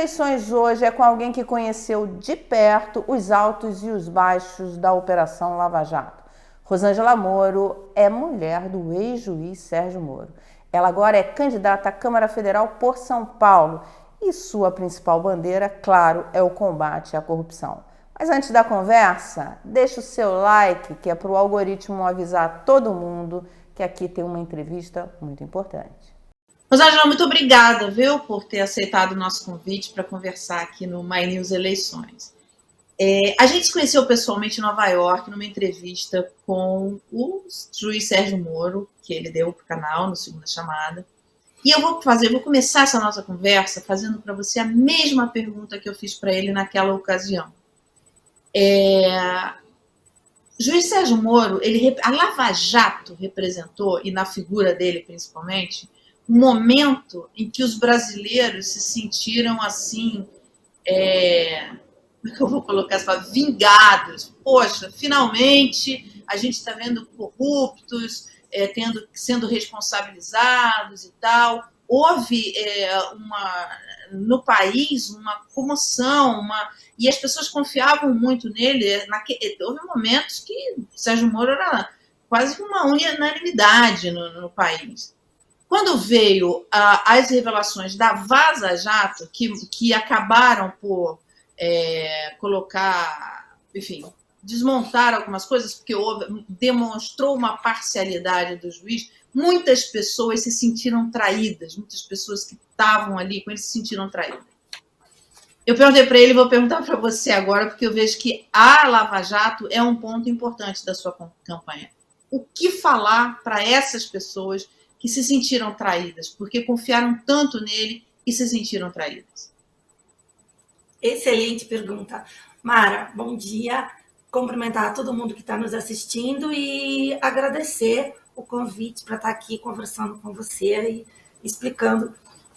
Eleições hoje é com alguém que conheceu de perto os altos e os baixos da Operação Lava Jato. Rosângela Moro é mulher do ex-juiz Sérgio Moro. Ela agora é candidata à Câmara Federal por São Paulo e sua principal bandeira, claro, é o combate à corrupção. Mas antes da conversa, deixa o seu like, que é para o algoritmo avisar todo mundo que aqui tem uma entrevista muito importante. Rosângela, muito obrigada, viu, por ter aceitado o nosso convite para conversar aqui no My News Eleições. A gente se conheceu pessoalmente em Nova York, numa entrevista com o juiz Sérgio Moro, que ele deu para o canal no Segunda Chamada. E eu vou começar essa nossa conversa fazendo para você a mesma pergunta que eu fiz para ele naquela ocasião. Juiz Sérgio Moro, a Lava Jato representou, e na figura dele principalmente, um momento em que os brasileiros se sentiram assim, como é que eu vou colocar essa palavra? Vingados. Poxa, finalmente a gente está vendo corruptos sendo responsabilizados e tal. Houve no país uma comoção, e as pessoas confiavam muito nele. Houve momentos que o Sérgio Moro era quase uma unanimidade no país. Quando veio as revelações da Vaza Jato, que acabaram por colocar, enfim, desmontar algumas coisas, porque demonstrou uma parcialidade do juiz, muitas pessoas se sentiram traídas, muitas pessoas que estavam ali com ele se sentiram traídas. Eu perguntei para ele, vou perguntar para você agora, porque eu vejo que a Lava Jato é um ponto importante da sua campanha. O que falar para essas pessoas que se sentiram traídas, porque confiaram tanto nele e se sentiram traídas? Excelente pergunta. Mara, bom dia. Cumprimentar todo mundo que está nos assistindo e agradecer o convite para estar aqui conversando com você e explicando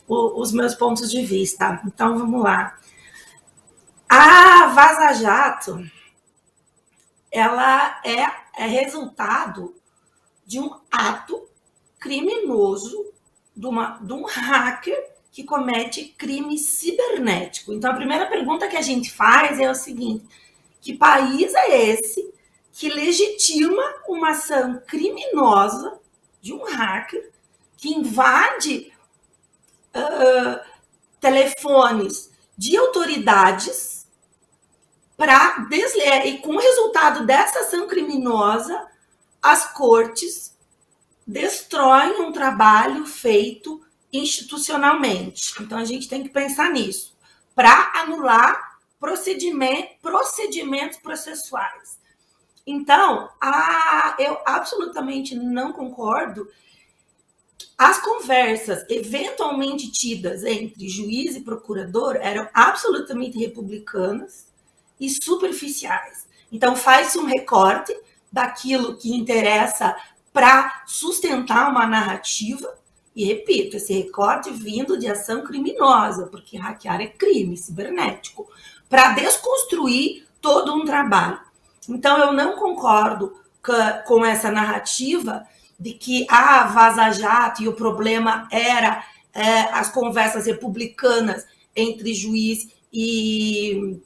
os meus pontos de vista. Então, vamos lá. A Vaza Jato, ela é resultado de um ato criminoso de um hacker que comete crime cibernético. Então, a primeira pergunta que a gente faz é o seguinte: que país é esse que legitima uma ação criminosa de um hacker que invade telefones de autoridades e com o resultado dessa ação criminosa, as cortes destroem um trabalho feito institucionalmente. Então, a gente tem que pensar nisso, para anular procedimentos processuais. Então, eu absolutamente não concordo. As conversas eventualmente tidas entre juiz e procurador eram absolutamente republicanas e superficiais. Então, faz-se um recorte daquilo que interessa para sustentar uma narrativa, e repito, esse recorte vindo de ação criminosa, porque hackear é crime cibernético, para desconstruir todo um trabalho. Então, eu não concordo com essa narrativa de que a Vaza Jato e o problema era as conversas republicanas entre juiz e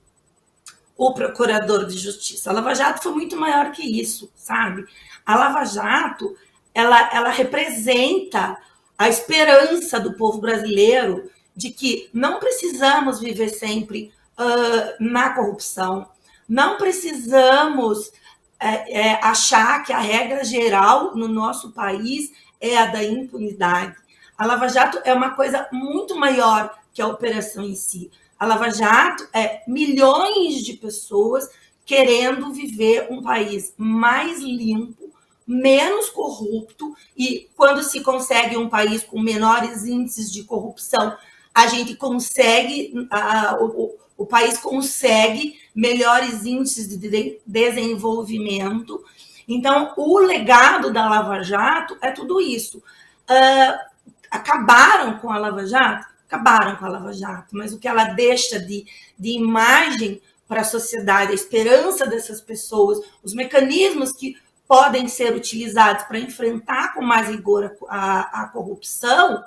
o procurador de justiça. A Lava Jato foi muito maior que isso, sabe? A Lava Jato, ela representa a esperança do povo brasileiro de que não precisamos viver sempre na corrupção, não precisamos achar que a regra geral no nosso país é a da impunidade. A Lava Jato é uma coisa muito maior que a operação em si. A Lava Jato é milhões de pessoas querendo viver um país mais limpo, menos corrupto, e quando se consegue um país com menores índices de corrupção, a gente consegue, o país consegue melhores índices de desenvolvimento. Então, o legado da Lava Jato é tudo isso. Acabaram com a Lava Jato? Acabaram com a Lava Jato, mas o que ela deixa de imagem para a sociedade, a esperança dessas pessoas, os mecanismos que podem ser utilizados para enfrentar com mais rigor a corrupção,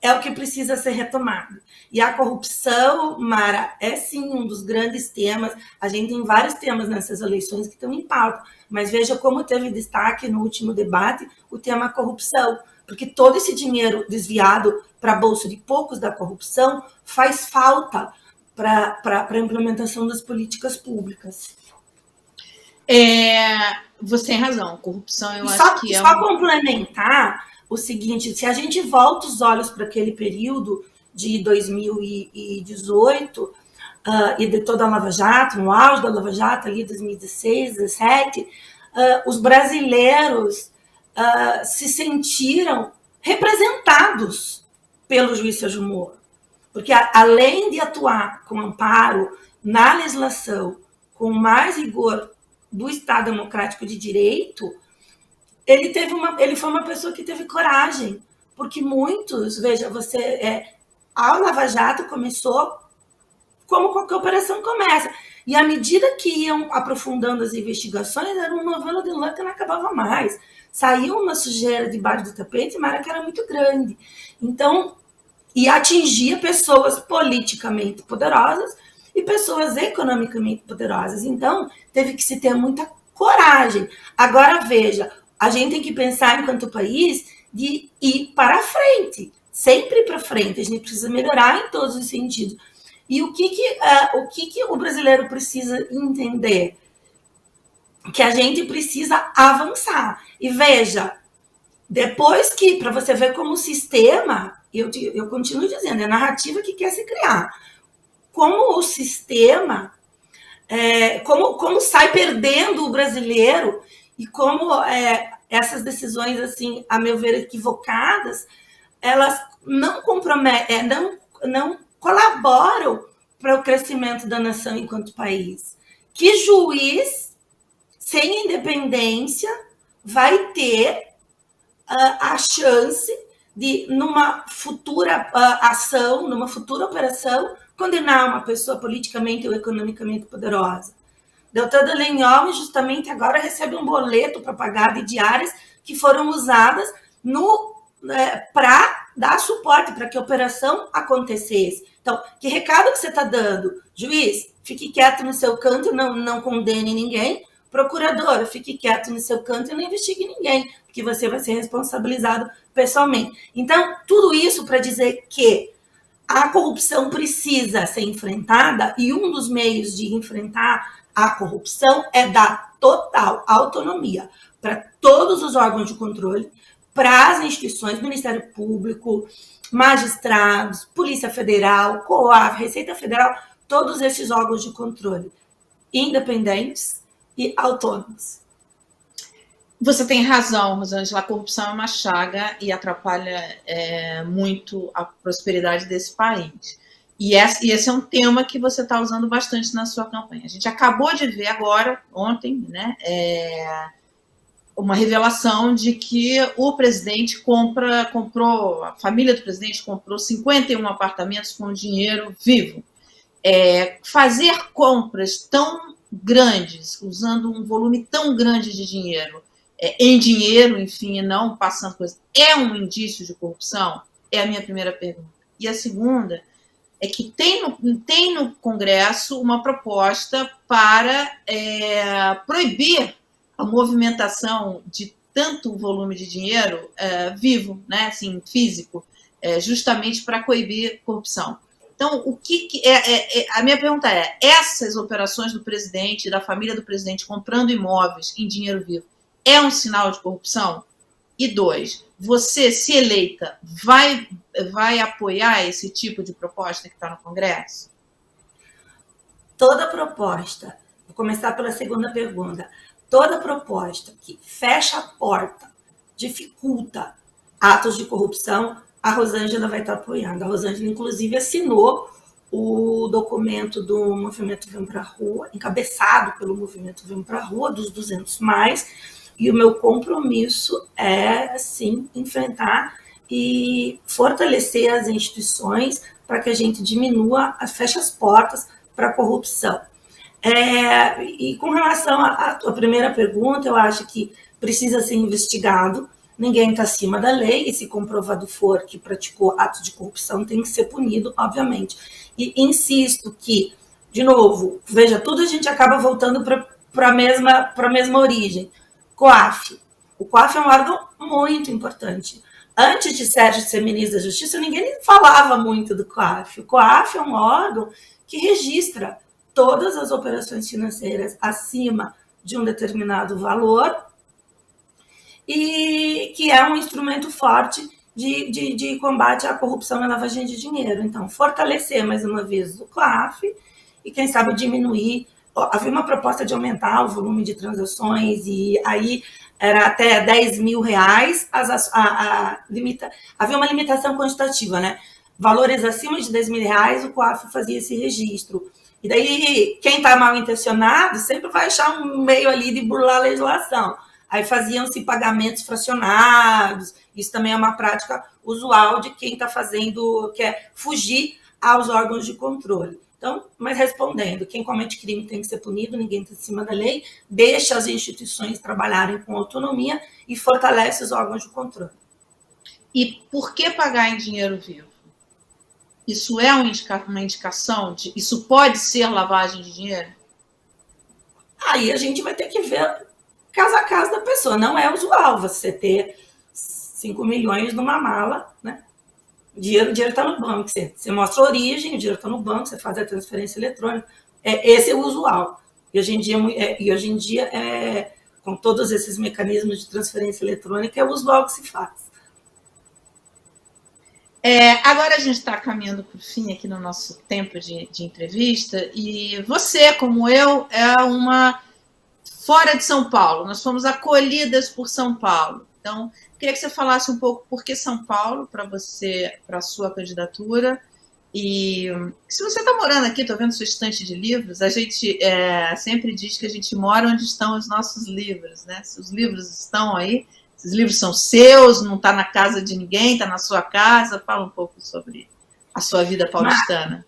é o que precisa ser retomado. E a corrupção, Mara, é sim um dos grandes temas. A gente tem vários temas nessas eleições que estão em pauta, mas veja como teve destaque no último debate o tema corrupção, porque todo esse dinheiro desviado para a bolsa de poucos da corrupção faz falta para a implementação das políticas públicas. Você tem razão, corrupção eu acho que é só complementar o seguinte, se a gente volta os olhos para aquele período de 2018 e de toda a Lava Jato, no auge da Lava Jato, ali 2016, 2017, os brasileiros se sentiram representados pelo juiz Sérgio Moro. Porque além de atuar com amparo na legislação, com mais rigor do Estado Democrático de Direito, ele foi uma pessoa que teve coragem, porque muitos, veja, a Lava Jato começou como qualquer operação começa, e à medida que iam aprofundando as investigações, era uma novela de lã que não acabava mais, saiu uma sujeira debaixo do tapete, mas que era muito grande, então, e atingia pessoas politicamente poderosas e pessoas economicamente poderosas, então teve que se ter muita coragem. Agora veja, a gente tem que pensar, enquanto país, de ir para frente, sempre para frente. A gente precisa melhorar em todos os sentidos. E o que o brasileiro precisa entender? Que a gente precisa avançar. E veja, depois que, para você ver como o sistema, eu continuo dizendo, é a narrativa que quer se criar. Como o sistema, como sai perdendo o brasileiro e como essas decisões, assim, a meu ver, equivocadas, elas não comprometem, não colaboram para o crescimento da nação enquanto país. Que juiz, sem independência, vai ter a chance de, numa futura ação, numa futura operação, condenar uma pessoa politicamente ou economicamente poderosa? Doutor Dallagnol, justamente agora, recebe um boleto para pagar de diárias que foram usadas para dar suporte para que a operação acontecesse. Então, que recado que você está dando? Juiz, fique quieto no seu canto, não condene ninguém. Procuradora, fique quieto no seu canto e não investigue ninguém, porque você vai ser responsabilizado pessoalmente. Então, tudo isso para dizer que a corrupção precisa ser enfrentada, e um dos meios de enfrentar a corrupção é dar total autonomia para todos os órgãos de controle, para as instituições, Ministério Público, magistrados, Polícia Federal, COAF, Receita Federal, todos esses órgãos de controle independentes e autônomos. Você tem razão, Rosângela, a corrupção é uma chaga e atrapalha muito a prosperidade desse país. E esse é um tema que você está usando bastante na sua campanha. A gente acabou de ver agora, ontem, né, uma revelação de que o presidente comprou, a família do presidente comprou 51 apartamentos com dinheiro vivo. Fazer compras tão grandes, usando um volume tão grande de dinheiro, em dinheiro, enfim, não passando coisa, é um indício de corrupção? É a minha primeira pergunta. E a segunda é que tem no Congresso uma proposta para proibir a movimentação de tanto volume de dinheiro vivo, né, assim, físico, justamente para coibir corrupção. Então, a minha pergunta essas operações do presidente, da família do presidente, comprando imóveis em dinheiro vivo, é um sinal de corrupção? E 2, você, se eleita, vai apoiar esse tipo de proposta que está no Congresso? Toda proposta, vou começar pela segunda pergunta, toda proposta que fecha a porta, dificulta atos de corrupção, a Rosângela vai estar apoiando. A Rosângela, inclusive, assinou o documento do Movimento Vem Pra Rua, encabeçado pelo Movimento Vem Pra Rua, dos 200+, e o meu compromisso é, assim, enfrentar e fortalecer as instituições para que a gente diminua, feche as portas para a corrupção. E com relação à tua primeira pergunta, eu acho que precisa ser investigado. ninguém está acima da lei, e se comprovado for que praticou atos de corrupção, tem que ser punido, obviamente. E insisto que, de novo, veja, tudo a gente acaba voltando para a mesma origem. COAF. O COAF é um órgão muito importante. Antes de Sérgio ser ministro da Justiça, ninguém falava muito do COAF. O COAF é um órgão que registra todas as operações financeiras acima de um determinado valor e que é um instrumento forte de combate à corrupção e lavagem de dinheiro. Então, fortalecer, mais uma vez, o COAF e, quem sabe, diminuir. Havia uma proposta de aumentar o volume de transações e aí era até R$10.000. Havia uma limitação quantitativa, né? Valores acima de R$10.000, o COAF fazia esse registro. E daí, quem está mal intencionado sempre vai achar um meio ali de burlar a legislação. Aí faziam-se pagamentos fracionados. Isso também é uma prática usual de quem está fazendo, quer fugir aos órgãos de controle. Então, mas respondendo, quem comete crime tem que ser punido, ninguém está acima da lei, deixa as instituições trabalharem com autonomia e fortalece os órgãos de controle. E por que pagar em dinheiro vivo? Isso é uma indicação? Isso pode ser lavagem de dinheiro? Aí a gente vai ter que ver caso a caso da pessoa. Não é usual você ter 5 milhões numa mala, né? O dinheiro está no banco. Você mostra a origem, o dinheiro está no banco, você faz a transferência eletrônica. Esse é o usual. E hoje em dia, com todos esses mecanismos de transferência eletrônica, é o usual que se faz. Agora a gente está caminhando para o fim aqui no nosso tempo de entrevista, e você, como eu, é uma fora de São Paulo. Nós fomos acolhidas por São Paulo. Então, queria que você falasse um pouco por que São Paulo para você, para a sua candidatura. E se você está morando aqui, estou vendo sua estante de livros, a gente sempre diz que a gente mora onde estão os nossos livros, né? Se os livros estão aí, esses livros são seus, não está na casa de ninguém, está na sua casa. Fala um pouco sobre a sua vida paulistana.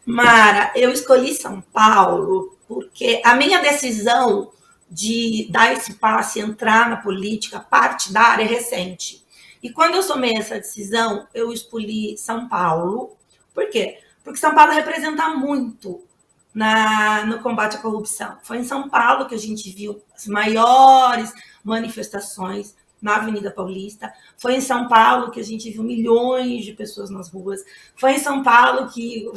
Mara, eu escolhi São Paulo porque a minha decisão de dar esse passo e entrar na política partidária é recente. E quando eu tomei essa decisão, eu escolhi São Paulo. Por quê? Porque São Paulo representa muito no combate à corrupção. Foi em São Paulo que a gente viu as maiores manifestações na Avenida Paulista. Foi em São Paulo que a gente viu milhões de pessoas nas ruas. Foi em São Paulo que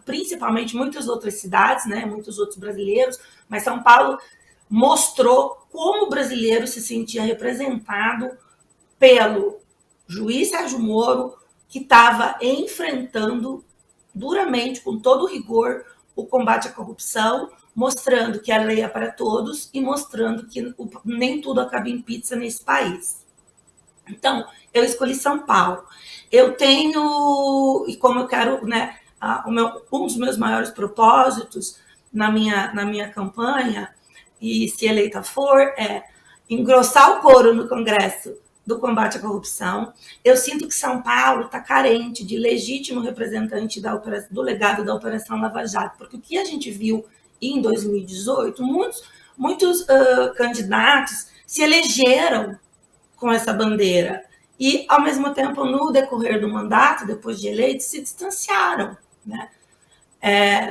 principalmente muitas outras cidades, né, muitos outros brasileiros, mas São Paulo mostrou como o brasileiro se sentia representado pelo juiz Sérgio Moro, que estava enfrentando duramente, com todo rigor, o combate à corrupção, mostrando que a lei é para todos e mostrando que nem tudo acaba em pizza nesse país. Então, eu escolhi São Paulo. Eu tenho, e como eu quero, né, um dos meus maiores propósitos na minha campanha, e se eleita for, é engrossar o couro no Congresso do combate à corrupção. Eu sinto que São Paulo está carente de legítimo representante do legado da Operação Lava Jato, porque o que a gente viu em 2018, muitos candidatos se elegeram com essa bandeira e, ao mesmo tempo, no decorrer do mandato, depois de eleitos, se distanciaram, né?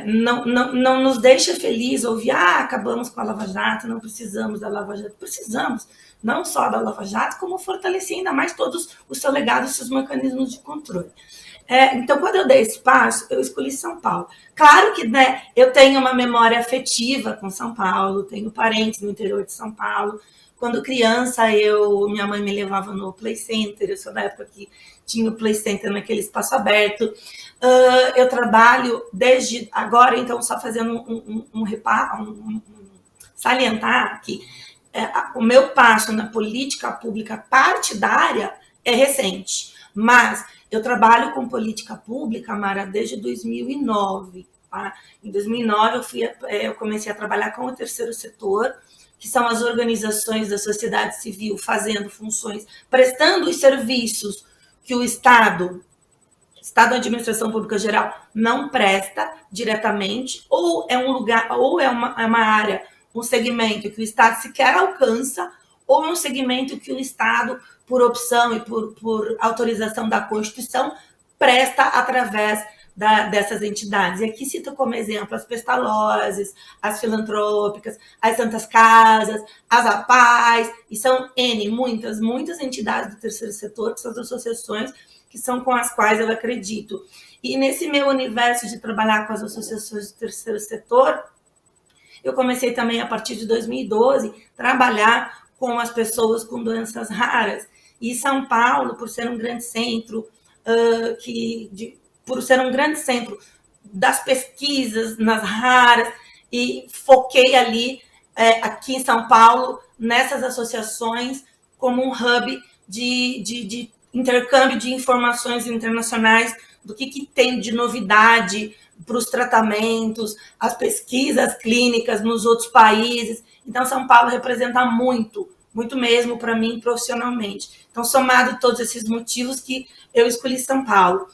Não nos deixa feliz ouvir, acabamos com a Lava Jato, não precisamos da Lava Jato. Precisamos, não só da Lava Jato, como fortalecer ainda mais todos os seus legados, os seus mecanismos de controle. Então, quando eu dei esse passo, eu escolhi São Paulo. Claro que, né, eu tenho uma memória afetiva com São Paulo, tenho parentes no interior de São Paulo. Quando criança, minha mãe me levava no Play Center, eu sou da época que tinha o Play Center naquele espaço aberto. Eu trabalho desde agora, então, só fazendo salientar que o meu passo na política pública partidária é recente, mas eu trabalho com política pública, Mara, desde 2009. Tá? Em 2009, eu comecei a trabalhar com o terceiro setor, que são as organizações da sociedade civil fazendo funções, prestando os serviços que o Estado da Administração Pública Geral não presta diretamente, ou é um lugar, ou é uma área, um segmento que o Estado sequer alcança, ou é um segmento que o Estado, por opção e por autorização da Constituição, presta através dessas entidades. E aqui cito como exemplo as Pestalozes, as filantrópicas, as Santas Casas, as APAES, e são muitas entidades do terceiro setor, que são as associações que são com as quais eu acredito. E nesse meu universo de trabalhar com as associações do terceiro setor, eu comecei também, a partir de 2012, trabalhar com as pessoas com doenças raras. E São Paulo, por ser um grande centro, por ser um grande centro das pesquisas nas raras, e foquei ali, aqui em São Paulo, nessas associações, como um hub de intercâmbio de informações internacionais do que tem de novidade para os tratamentos, as pesquisas clínicas nos outros países. Então, São Paulo representa muito mesmo para mim profissionalmente. Então, somado todos esses motivos que eu escolhi São Paulo.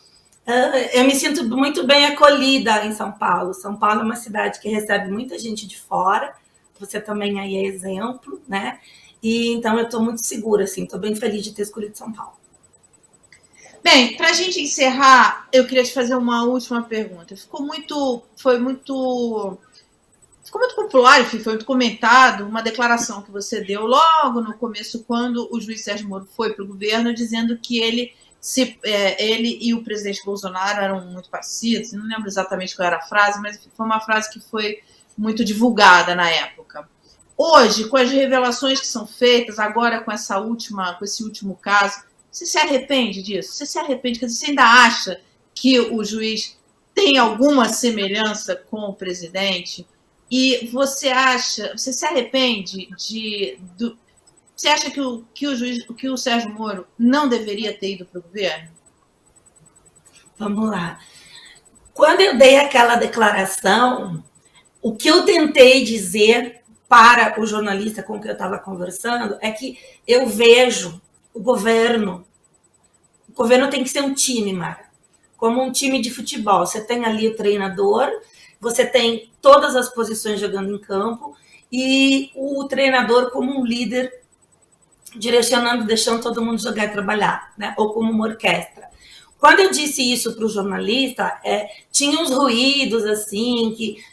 Eu me sinto muito bem acolhida em São Paulo. São Paulo é uma cidade que recebe muita gente de fora. Você também aí é exemplo, né? E então eu estou muito segura, assim, estou bem feliz de ter escolhido São Paulo. Bem, para a gente encerrar, eu queria te fazer uma última pergunta. Ficou muito popular, enfim, foi muito comentado uma declaração que você deu logo no começo, quando o juiz Sérgio Moro foi para o governo, dizendo que ele e o presidente Bolsonaro eram muito parecidos. Não lembro exatamente qual era a frase, mas foi uma frase que foi muito divulgada na época. Hoje, com as revelações que são feitas, agora com esse último caso, você se arrepende disso? Você se arrepende? Quer dizer, você ainda acha que o juiz tem alguma semelhança com o presidente? E você se arrepende você acha que o Sérgio Moro não deveria ter ido para o governo? Vamos lá. Quando eu dei aquela declaração, o que eu tentei dizer para o jornalista com quem eu estava conversando é que eu vejo o governo tem que ser um time, Mara, como um time de futebol. Você tem ali o treinador, você tem todas as posições jogando em campo e o treinador como um líder direcionando, deixando todo mundo jogar e trabalhar, né? Ou como uma orquestra. Quando eu disse isso para o jornalista, tinha uns ruídos assim, que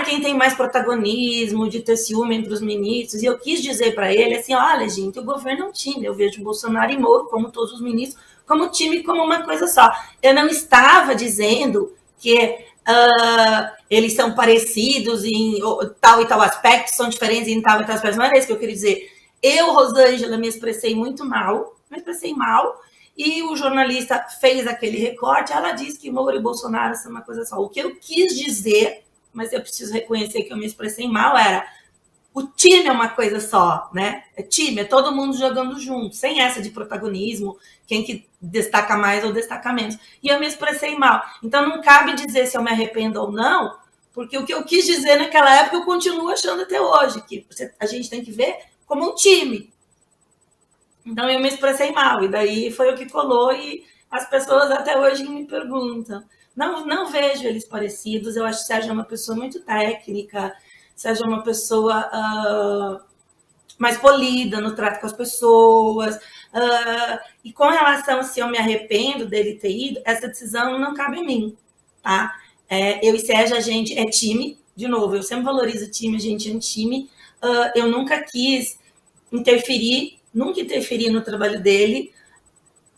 quem tem mais protagonismo de ter ciúme entre os ministros, e eu quis dizer para ele assim, olha gente, o governo é um time, eu vejo Bolsonaro e Moro, como todos os ministros, como time, como uma coisa só. Eu não estava dizendo que eles são parecidos em tal e tal aspecto, são diferentes em tal e tal aspecto, não era isso que eu queria dizer. Eu, Rosângela, me expressei mal, e o jornalista fez aquele recorte, ela disse que Moro e Bolsonaro são uma coisa só. O que eu quis dizer, mas eu preciso reconhecer que eu me expressei mal, era o time é uma coisa só, né? É time, é todo mundo jogando junto, sem essa de protagonismo, quem que destaca mais ou destaca menos. E eu me expressei mal. Então não cabe dizer se eu me arrependo ou não, porque o que eu quis dizer naquela época eu continuo achando até hoje, que a gente tem que ver como um time. Então eu me expressei mal, e daí foi o que colou, e as pessoas até hoje me perguntam. Não vejo eles parecidos, eu acho que o Sérgio é uma pessoa muito técnica, Sérgio é uma pessoa mais polida no trato com as pessoas, e com relação a se eu me arrependo dele ter ido, essa decisão não cabe a mim, tá? Eu e Sérgio, a gente é time, de novo, eu sempre valorizo o time, a gente é um time, eu nunca quis nunca interferi no trabalho dele.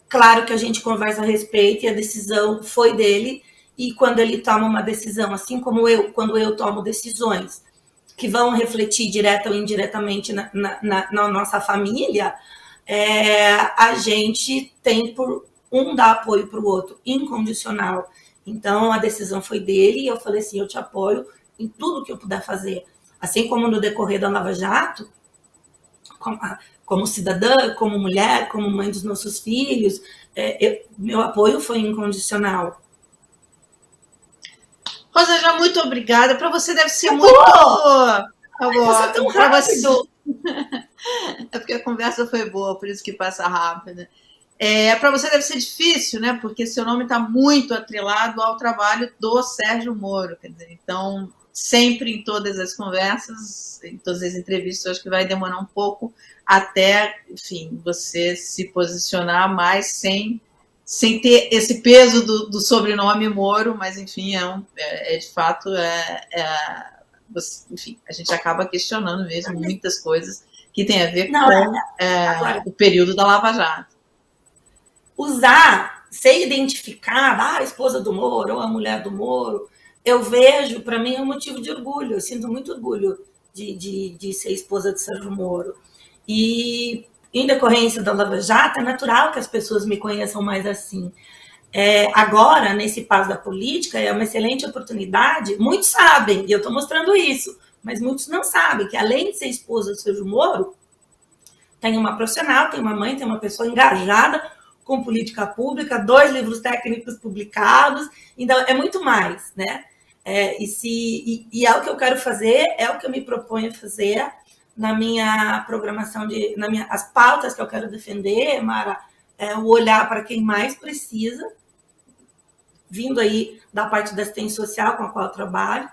Claro que a gente conversa a respeito e a decisão foi dele, e quando ele toma uma decisão, assim como quando eu tomo decisões que vão refletir direta ou indiretamente na nossa família, a gente tem por um dar apoio para o outro, incondicional. Então, a decisão foi dele, e eu falei assim, eu te apoio em tudo que eu puder fazer. Assim como no decorrer da Lava Jato, como cidadã, como mulher, como mãe dos nossos filhos, meu apoio foi incondicional. Rosângela, muito obrigada. Para você deve ser Passa tão rápido. É porque a conversa foi boa, por isso que passa rápido. Para você deve ser difícil, né? Porque seu nome está muito atrelado ao trabalho do Sérgio Moro. Quer dizer, então, sempre em todas as conversas, em todas as entrevistas, acho que vai demorar um pouco até, enfim, você se posicionar mais sem ter esse peso do sobrenome Moro, mas, enfim, de fato, enfim, a gente acaba questionando mesmo muitas coisas que tem a ver com o período da Lava Jato. Ser identificada, a esposa do Moro ou a mulher do Moro, eu vejo, para mim, é um motivo de orgulho. Eu sinto muito orgulho de ser esposa de Sérgio Moro. E, em decorrência da Lava Jato, é natural que as pessoas me conheçam mais assim. Agora, nesse passo da política, é uma excelente oportunidade. Muitos sabem, e eu estou mostrando isso, mas muitos não sabem que, além de ser esposa do Sérgio Moro, tem uma profissional, tem uma mãe, tem uma pessoa engajada com política pública, 2 livros técnicos publicados, então é muito mais, né? E é o que eu quero fazer, é o que eu me proponho a fazer na minha programação, as pautas que eu quero defender, Mara, o olhar para quem mais precisa, vindo aí da parte da assistência social com a qual eu trabalho,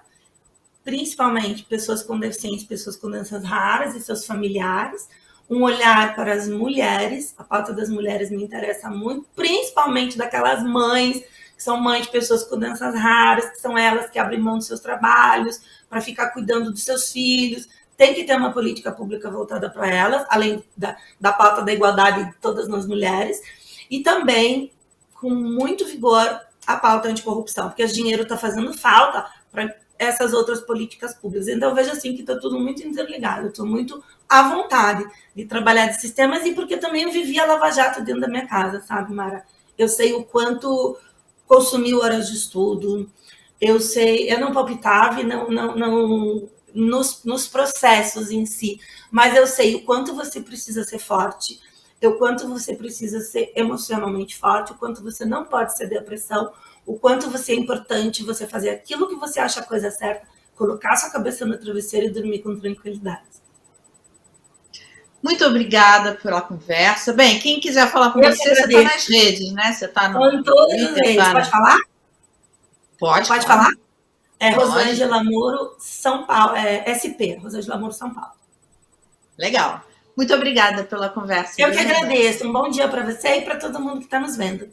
principalmente pessoas com deficiência, pessoas com doenças raras e seus familiares, um olhar para as mulheres, a pauta das mulheres me interessa muito, principalmente daquelas mães, que são mães de pessoas com doenças raras, que são elas que abrem mão dos seus trabalhos para ficar cuidando dos seus filhos. Tem que ter uma política pública voltada para elas, além da pauta da igualdade de todas as mulheres, e também, com muito vigor, a pauta anticorrupção, porque o dinheiro está fazendo falta para essas outras políticas públicas. Então, eu vejo assim que está tudo muito interligado, eu estou muito à vontade de trabalhar de sistemas, e porque também eu vivi a Lava Jato dentro da minha casa, sabe, Mara? Eu sei o quanto consumiu horas de estudo, eu não palpitava nos processos em si, mas eu sei o quanto você precisa ser forte, o quanto você precisa ser emocionalmente forte, o quanto você não pode ceder à pressão, o quanto você é importante você fazer aquilo que você acha a coisa certa, colocar sua cabeça no travesseiro e dormir com tranquilidade. Muito obrigada pela conversa. Bem, quem quiser falar com você está nas redes, né? Você está no em todas as redes. Pode falar? Pode falar? Rosângela Moro, São Paulo. SP, Rosângela Moro, São Paulo. Legal. Muito obrigada pela conversa. Eu que agradeço. Um bom dia para você e para todo mundo que está nos vendo.